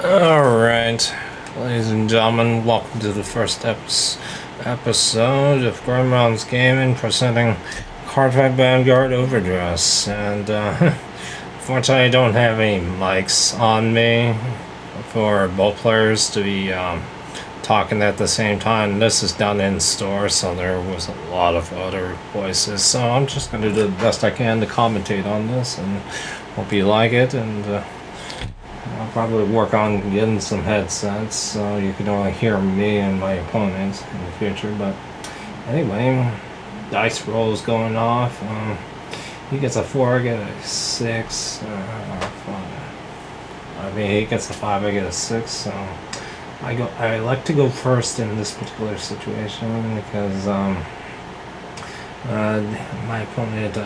Alright, ladies and gentlemen, welcome to the first episode of Grandma's Gaming, presenting Cardfight Vanguard Overdress. And unfortunately I don't have any mics on me for both players to be talking at the same time. This is done in store, so there was a lot of other voices, so I'm just going to do the best I can to commentate on this, and hope you like it. And I'll probably work on getting some headsets so you can only hear me and my opponents in the future. But anyway, dice roll is going off. He gets a 4, I get a 6, or 5. I mean, he gets a 5, I get a 6. So I like to go first in this particular situation because my opponent,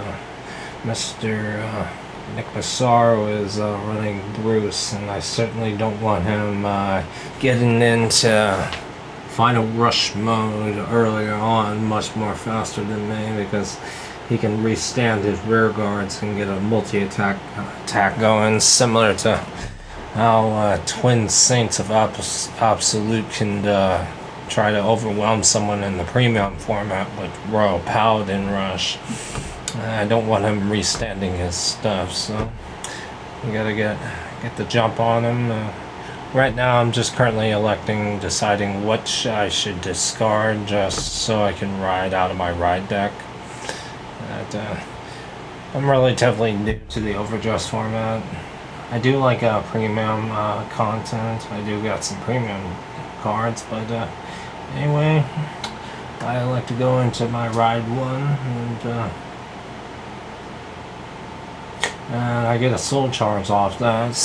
Mr. Nick Massaro, is running Bruce, and I certainly don't want him getting into final rush mode earlier on much more faster than me, because he can restand his rear guards and get a multi-attack going, similar to how Twin Saints of Absolute can try to overwhelm someone in the premium format with Royal Paladin Rush. I don't want him restanding his stuff, so we gotta get the jump on him. Right now I'm just currently deciding what I should discard just so I can ride out of my ride deck. I'm relatively new to the overdress format. I do like premium content. I do got some premium cards, but anyway, I like to go into my ride one, and I get a soul charge off that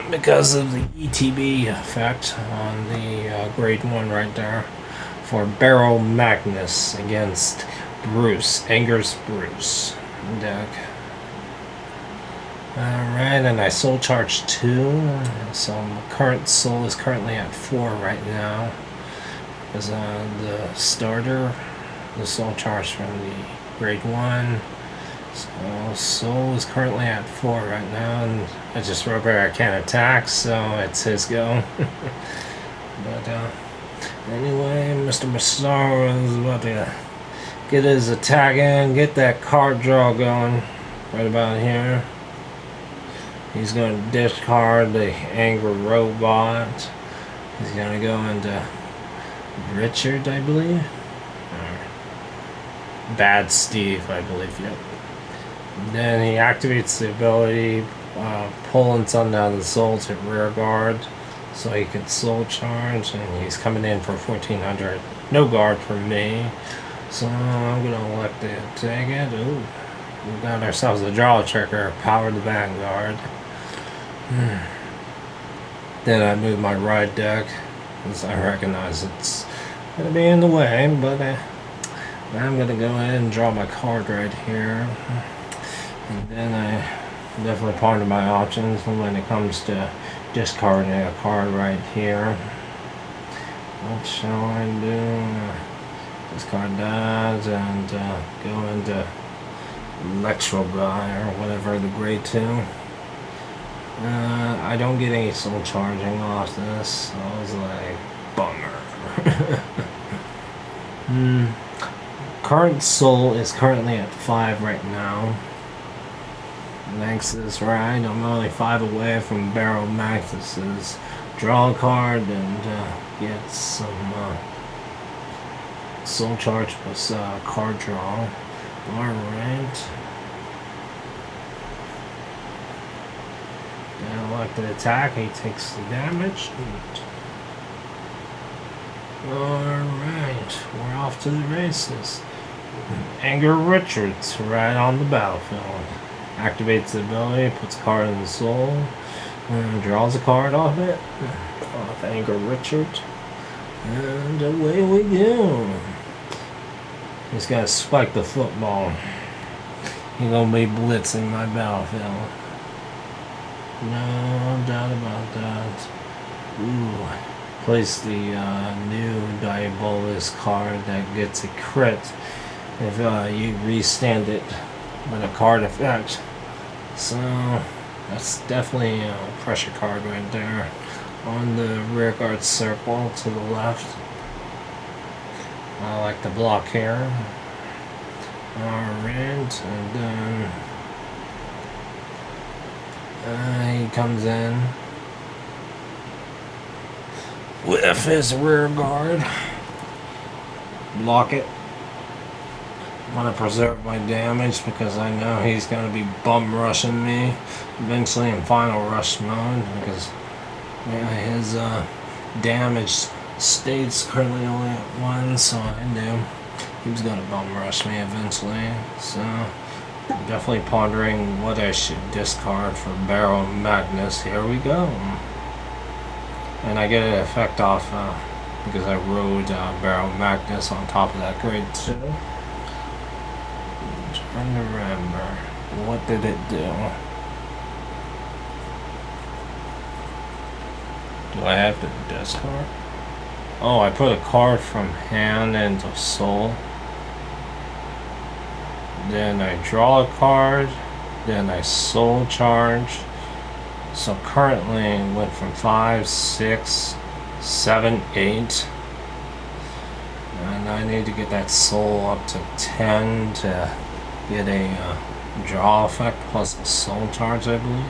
because of the ETB effect on the grade 1 right there for baromagnes against Bruce, Anger's Bruce deck. Alright, and I soul charge 2, so my current soul is currently at 4 right now. Because the starter, the soul charge from the grade 1. So soul is currently at 4 right now, and I just wrote I can't attack, so it's his go. But anyway, Mr. Massaro is about to get his attack in, get that card draw going right about here. He's going to discard the Anger Robot. He's going to go into Richard, I believe. Or Bad Steve, I believe, yep. Then he activates the ability, pulling something out of the soul to rear guard, so he can soul charge, and he's coming in for 1400. No guard for me, so I'm going to elect to take it. Ooh, we got ourselves a draw trigger, power the vanguard. Then I move my ride deck, because I recognize it's going to be in the way, but I'm going to go ahead and draw my card right here. And then I definitely ponder my options when it comes to discarding a card right here. What shall I do? Discard that and go into Electro Guy or whatever, the grade 2. I don't get any soul charging off this, so I was like, bummer. Current soul is currently at 5 right now. Thanks to this ride, I'm only 5 away from baromagnes' draw a card and get some soul charge plus card draw. Alright. And like the attack, he takes the damage. Alright, we're off to the races. Anger Richards right on the battlefield. Activates the ability, puts a card in the soul, and draws a card off it. Off Anger Richard. And away we go. He's got to spike the football. He's going to be blitzing my battlefield. No doubt about that. Ooh. Place the new Diabolus card that gets a crit if you restand it with a card effect. So that's definitely a pressure card right there. on the rear guard circle to the left. I like the block here. Alright, and then he comes in with his rear guard. Block it. I'm gonna preserve my damage because I know he's gonna be bum rushing me eventually in final rush mode because his damage state's currently only at 1, so I knew he was gonna bum rush me eventually. So I'm definitely pondering what I should discard for baromagnes. Here we go. And I get an effect off because I rode baromagnes on top of that grade 2. I'm trying to remember, what did it do? Do I have to discard? Oh, I put a card from hand into soul. Then I draw a card. Then I soul charge. So currently went from 5, 6, 7, 8. And I need to get that soul up to 10 to get a draw effect plus a soul charge, I believe.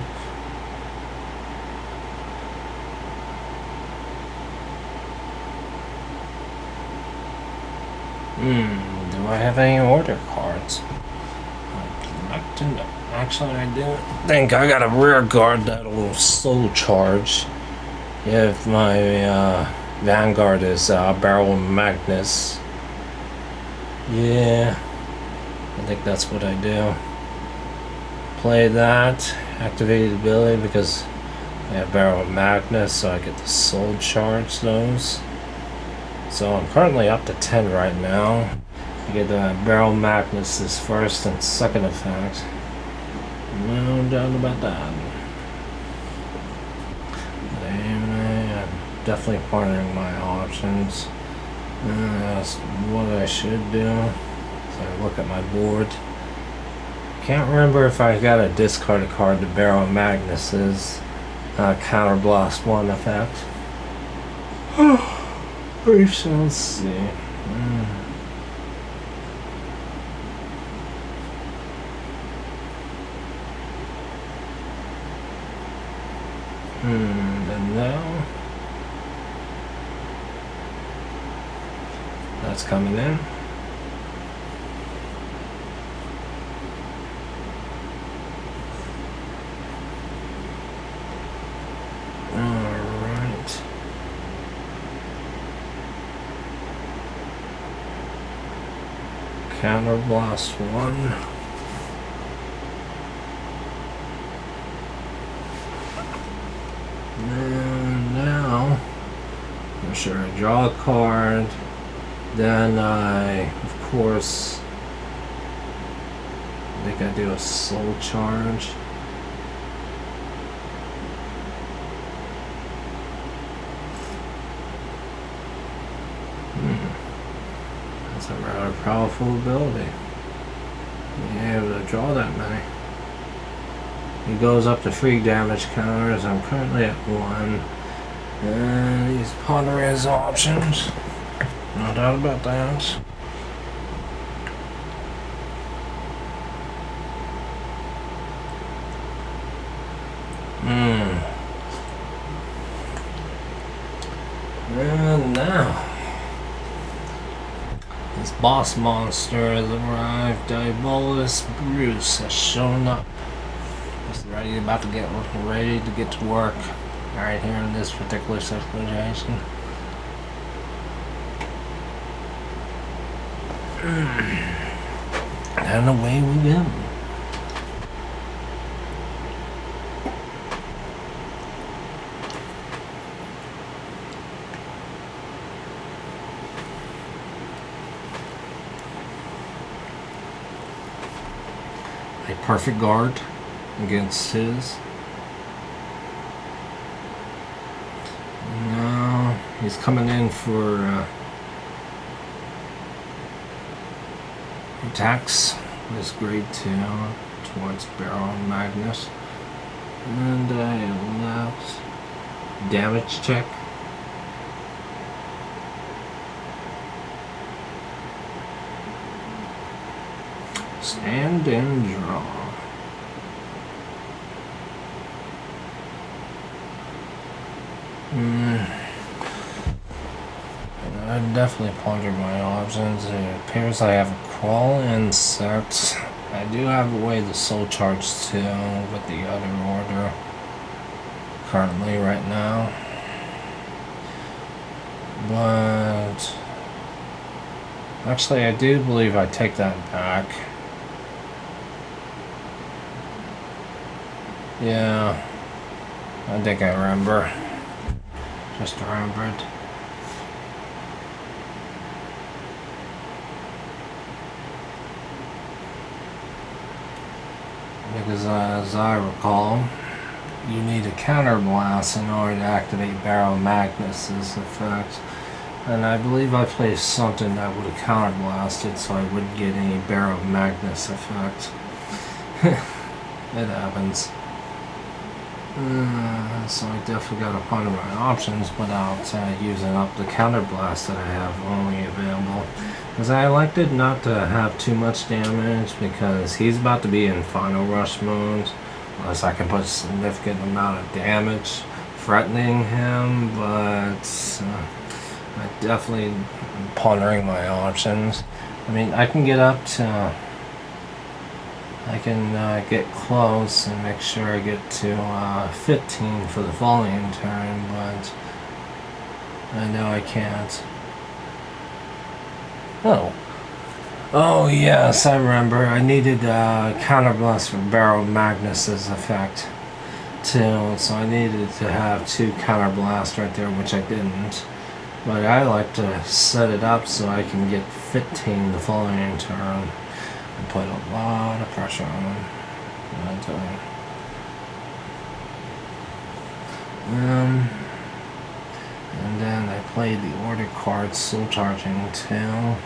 Do I have any order cards? I'd like to know. Actually, I do think I got a rear guard that'll soul charge if my vanguard is baromagnes. Yeah, I think that's what I do. Play that, activate the ability because I have baromagnes, so I get to soul charge those. So I'm currently up to 10 right now. I get the baromagnes' first and second effect. No doubt about that. I'm definitely pondering my options. That's what I should do. So I look at my board. Can't remember if I got a discarded card to baromagnes' counterblast 1 effect. We shall see. And now that's coming in. Alright. Counterblast 1. And now, I'm sure I draw a card. Then I, of course, I think I do a soul charge. That's a rather powerful ability. Being able to draw that many. He goes up to 3 damage counters. I'm currently at 1. And he's pondering his options. No doubt about that. And now, this boss monster has arrived. Diabolus Bruce has shown up. He's about to get ready to get to work right here in this particular situation. And away we go. A perfect guard against his. Now he's coming in for attacks with grade 2 towards baromagnes. And I left damage check. Stand and draw. I definitely pondered my options. It appears I have a crawl insect. I do have a way to soul charge too with the other order currently right now. But actually I do believe I take that back. Yeah, I think I remember. Just remembered. Because as I recall, you need a counterblast in order to activate baromagnes' effect. And I believe I placed something that would have counterblasted so I wouldn't get any baromagnes effect. It happens. So I definitely got to ponder my options without using up the counterblast that I have only available. Because I elected not to have too much damage because he's about to be in final rush mode. Unless I can put a significant amount of damage threatening him, but I definitely am pondering my options. I mean, I can get up to... I can get close and make sure I get to 15 for the following turn, but I know I can't. Oh yes, I remember. I needed counterblast for baromagnes' effect too, so I needed to have 2 counterblast right there, which I didn't. But I like to set it up so I can get 15 the following turn. And put a lot of pressure on him. And then I played the order card soul charging too.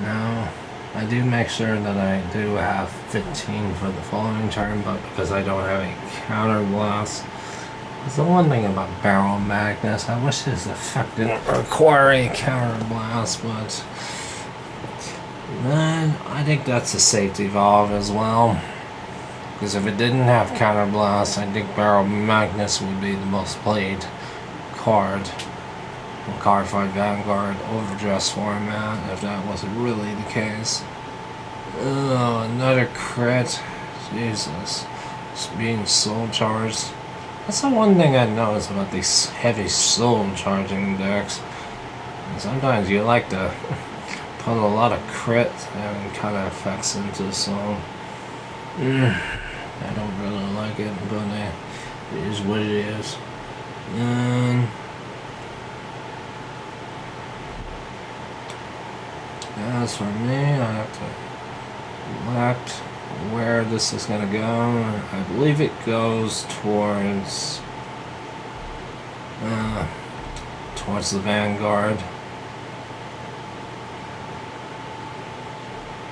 Now I do make sure that I do have 15 for the following turn, but because I don't have a counterblast. That's the one thing about baromagnes. I wish his effect didn't require a counterblast, but then I think that's a safety valve as well. Because if it didn't have counterblast, I think baromagnes would be the most played card in Cardfight Vanguard overdress format, if that wasn't really the case. Oh, another crit. Jesus. Just being soul charged. That's the one thing I noticed about these heavy soul charging decks. And sometimes you like to put a lot of crit and kind of effects into the soul. I don't really like it, but it is what it is. And as for me, I have to elect where this is going to go. I believe it goes towards the vanguard.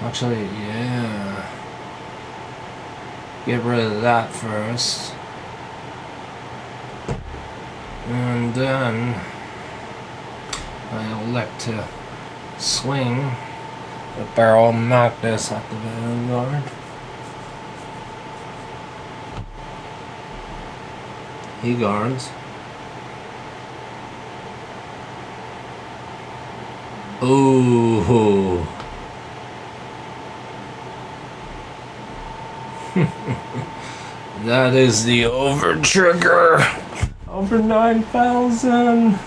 Actually, yeah. Get rid of that first. And then I elect to swing the baromagnes at the vanguard. He guards. Ooh. That is the over trigger. Over 9,000.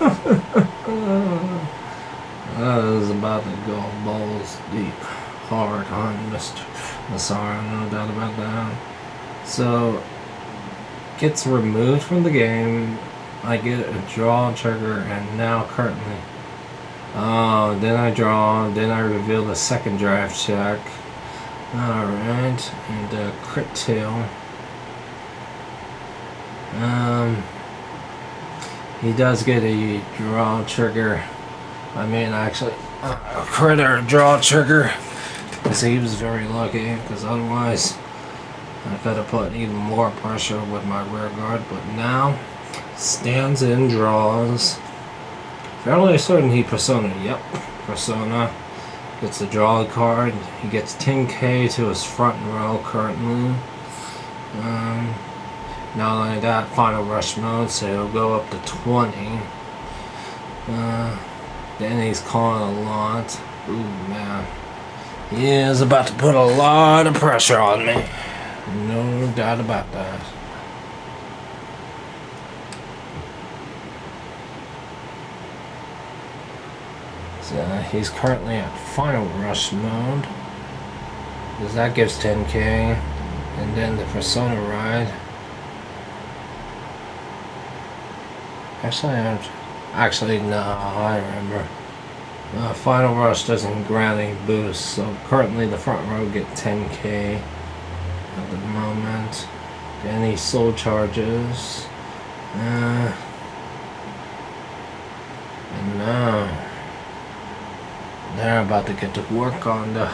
That is about to go balls deep hard on Mr. Massaro, no doubt about that. So, gets removed from the game. I get a draw trigger, and now currently. Oh, then I draw, then I reveal the second draft check. Alright, and crit 2. He does get a draw trigger. I mean, actually, a critter draw trigger. Because he was very lucky, because otherwise I could have put even more pressure with my rear guard. But now, Stands in, draws. Fairly certain he persona. Yep, persona. Gets a draw card. He gets 10k to his front row currently. Not only that, final rush mode, so he'll go up to 20. Then he's calling a lot. Ooh, man. He is about to put a lot of pressure on me. No doubt about that. So he's currently at final rush mode. Because that gives 10k. And then the persona ride. Actually, no, I remember. Final rush doesn't grant any boosts, so currently the front row get 10k at the moment. Then he soul charges. And now they're about to get to work on the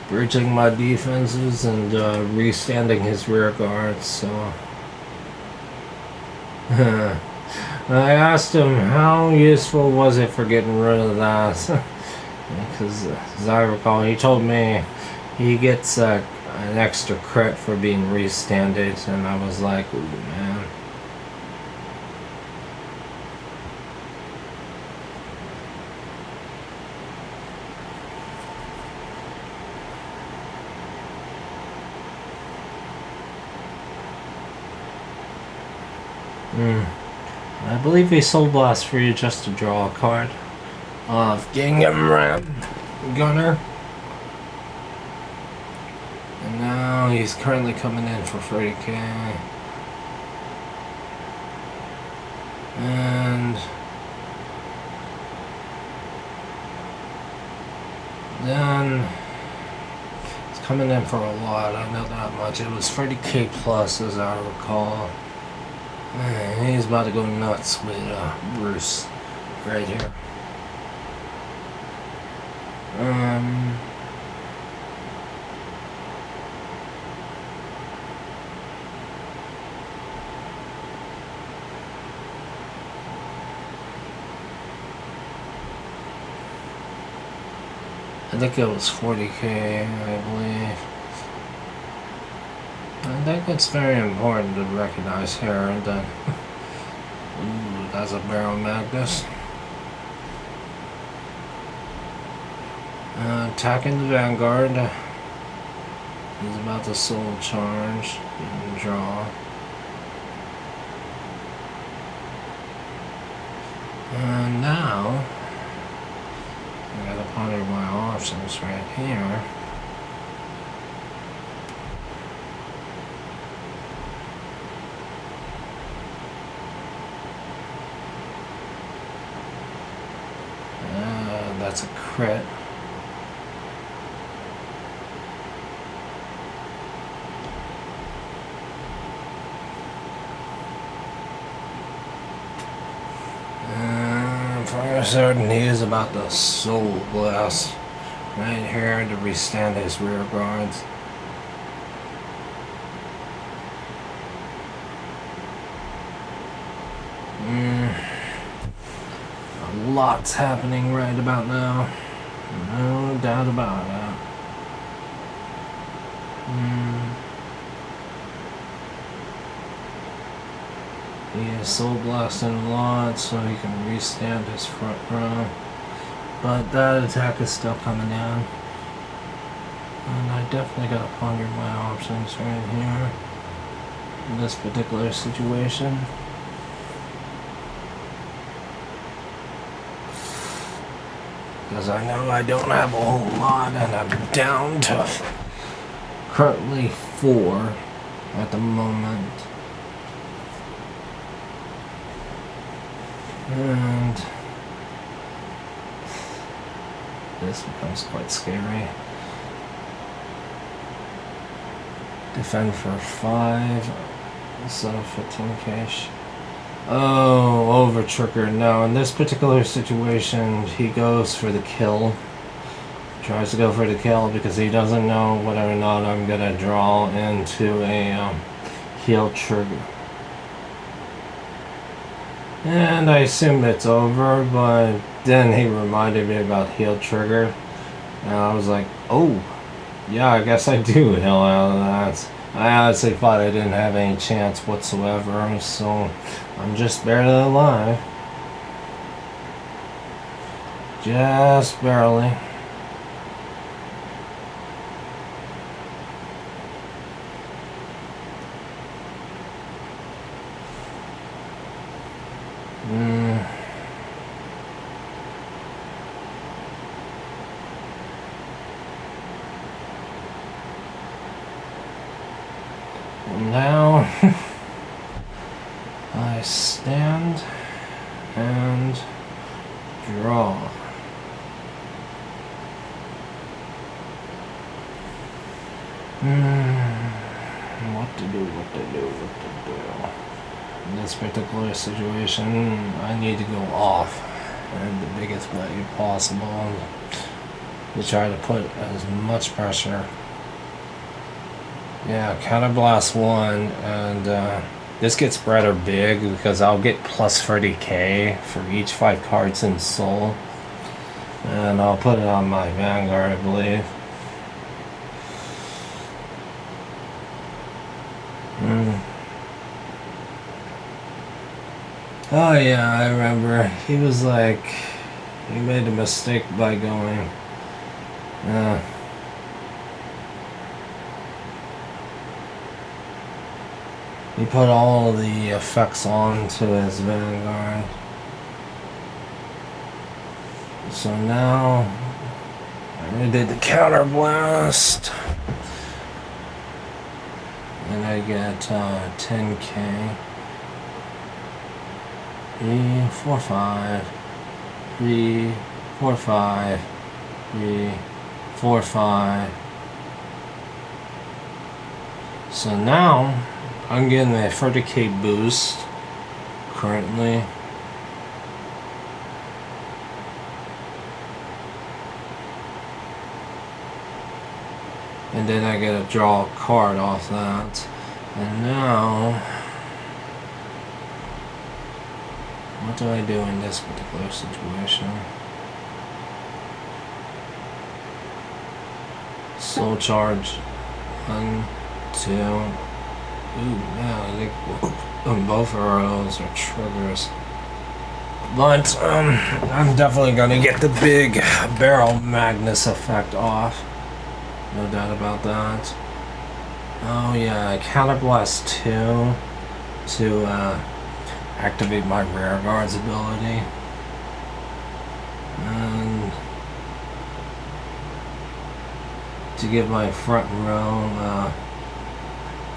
bridging my defenses and restanding his rear guards. So I asked him how useful was it for getting rid of that, because as I recall, he told me he gets an extra crit for being restanded, and I was like, ooh, man. I believe he soul blast for you just to draw a card of Gingham Ram Gunner. And now he's currently coming in for 30k. And then he's coming in for a lot, I know that much. It was 30k plus as I recall. Man, he's about to go nuts with Bruce right here. I think it was 40k, I believe. I think it's very important to recognize here that ooh, that's a baromagnes. Attacking the vanguard. He's about to soul charge and draw. And now I gotta ponder my options right here. That's a crit. For certain, he is about to soul blast right here to restand his rear guards. A lot's happening right about now. No doubt about that. He is soul blasting a lot so he can restand his front row. But that attack is still coming down. And I definitely gotta ponder my options right here in this particular situation. Because I know I don't have a whole lot, and I'm down to currently 4 at the moment. And this becomes quite scary. Defend for 5 instead of 15 cash. Oh, over trigger. No, in this particular situation, he goes for the kill. Tries to go for the kill because he doesn't know whether or not I'm gonna draw into a heal trigger. And I assumed it's over, but then he reminded me about heal trigger. And I was like, oh, yeah, I guess I do heal out of that. I honestly thought I didn't have any chance whatsoever, so I'm just barely alive. Just barely. Now I stand and draw. What to do. In this particular situation, I need to go off in the biggest way possible to try to put as much pressure. Yeah, counterblast 1, and this gets rather big because I'll get plus 30k for each 5 cards in Soul, and I'll put it on my Vanguard, I believe. Oh yeah, I remember. He was like, he made a mistake by going. He put all the effects onto his Vanguard. So now I did the counter blast. And I get 10k. 3, 4, 5. 3, 4, 5. 3, 4, 5. So now I'm getting a 30k boost currently. And then I get to draw a card off that. And now, what do I do in this particular situation? Soul charge. 1, 2. Ooh, yeah, I think both of those are triggers. But I'm definitely gonna get the big baromagnes effect off. No doubt about that. Oh yeah, counterblast 2 to activate my rear guard's ability. And to give my front row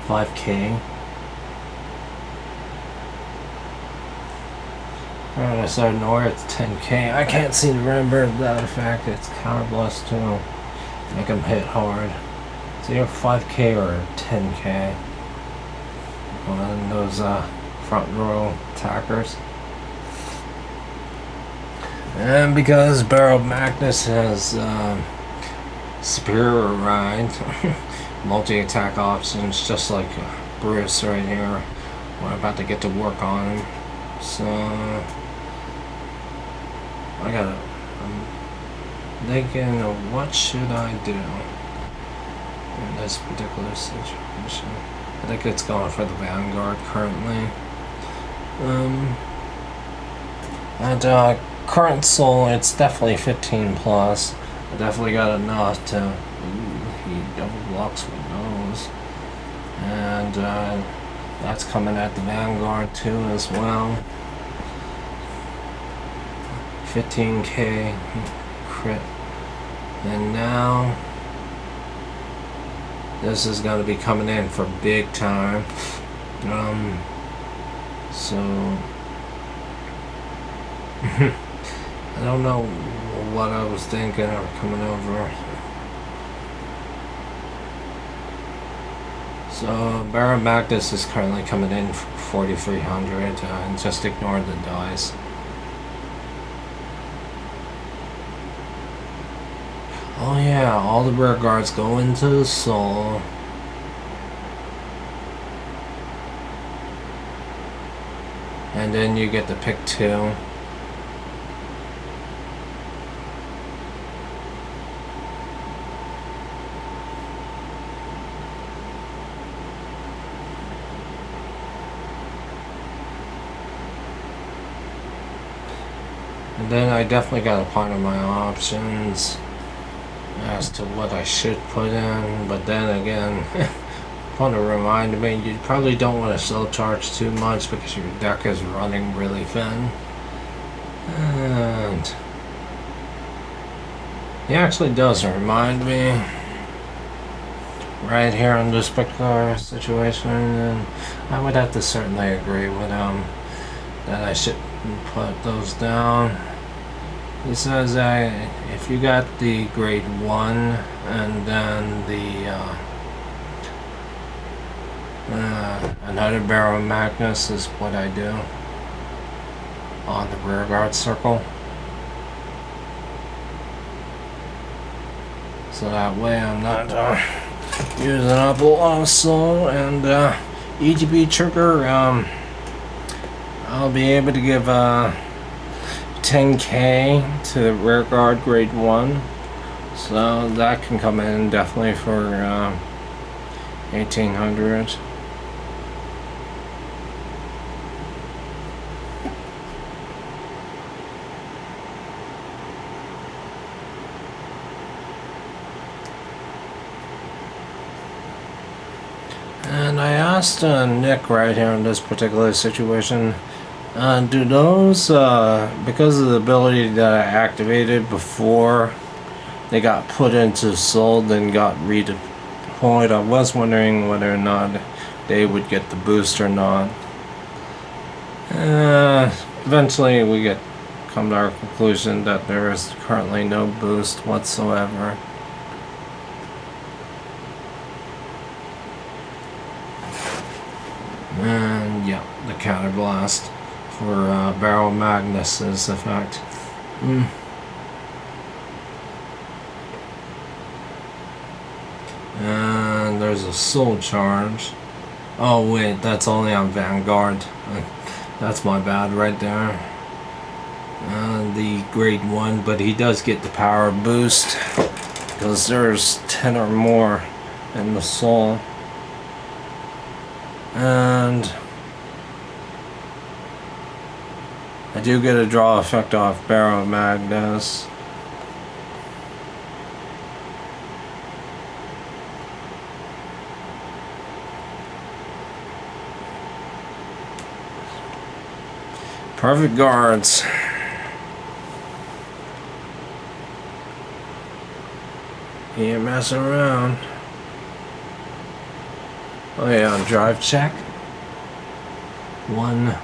5k. Alright, I started nowhere, it's 10k. I can't seem to remember that effect. It's counterblast 2. Make them hit hard. It's either 5k or 10k on those front row attackers. And because baromagnes has superior ride, multi-attack options, just like Bruce right here. We're about to get to work on him. So I gotta. Thinking of what should I do in this particular situation. I think it's going for the Vanguard currently. At current Soul, it's definitely 15 plus. I definitely got enough to. Ooh, he double blocks with those, and that's coming at the Vanguard too as well. 15k crit. And now this is going to be coming in for big time. So I don't know what I was thinking of coming over. So baromagnes is currently coming in for 4,300 and just ignore the dice. Oh yeah, all the rear guards go into the Soul. and then you get to pick 2. And then I definitely got to ponder my options as to what I should put in, but then again, want to remind me, you probably don't want to slow charge too much because your deck is running really thin. And he actually does remind me right here in this particular situation, and I would have to certainly agree with him that I shouldn't put those down. He says if you got the grade 1 and then the another baromagnes is what I do on the rear guard circle. So that way I'm not using up also, and EGB trigger, I'll be able to give 10k to the rear guard grade 1, so that can come in definitely for 1800. And I asked Nick right here in this particular situation, do those, because of the ability that I activated before they got put into sold and got redeployed, I was wondering whether or not they would get the boost or not. Eventually we come to our conclusion that there is currently no boost whatsoever. And yeah, the counterblast for baromagnes' effect. And there's a soul charge. Oh wait, that's only on vanguard. That's my bad right there. The grade 1, but he does get the power boost because there's 10 or more in the soul. And I do get a draw effect off baromagnes. Perfect guards. You ain't messing around. Oh yeah, drive check. 1.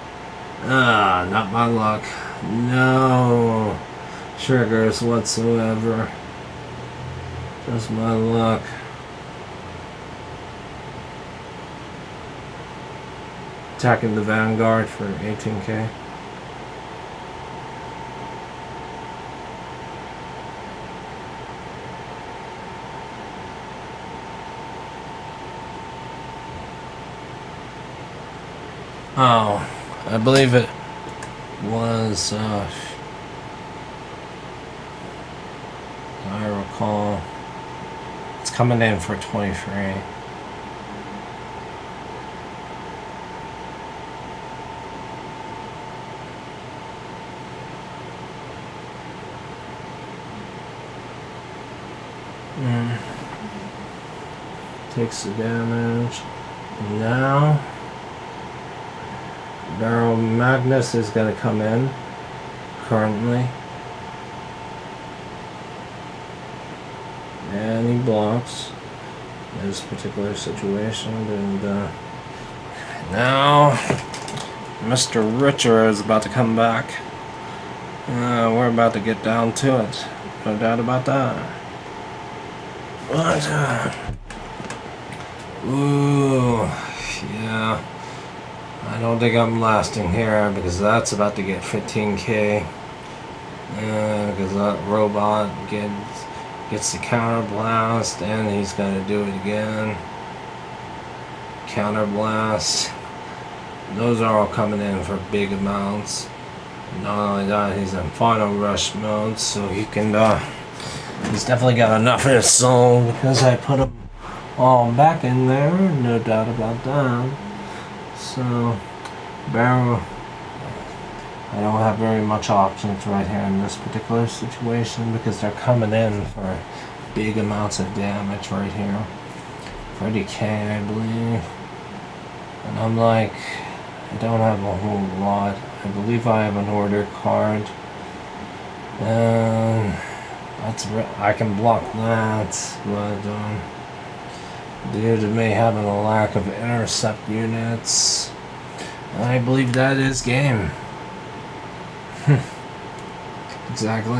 Not my luck. No triggers whatsoever. Just my luck. Attacking the vanguard for 18k. Oh, I believe it was, I recall, it's coming in for 23. Takes the damage. Now baromagnes is going to come in currently, and he blocks this particular situation. And now Mr. Richer is about to come back. We're about to get down to it, no doubt about that. But ooh, yeah, I don't think I'm lasting here because that's about to get 15k. Because that robot gets the counter blast, and he's gonna do it again. Counter blast. those are all coming in for big amounts. Not only that, he's in final rush mode, so he can, he's definitely got enough of his soul because I put him all back in there, no doubt about that. So, barrel, I don't have very much options right here in this particular situation because they're coming in for big amounts of damage right here. 30k, I believe. And I'm like, I don't have a whole lot. I believe I have an order card. And I can block that, but due to me having a lack of intercept units, I believe that is game. Exactly.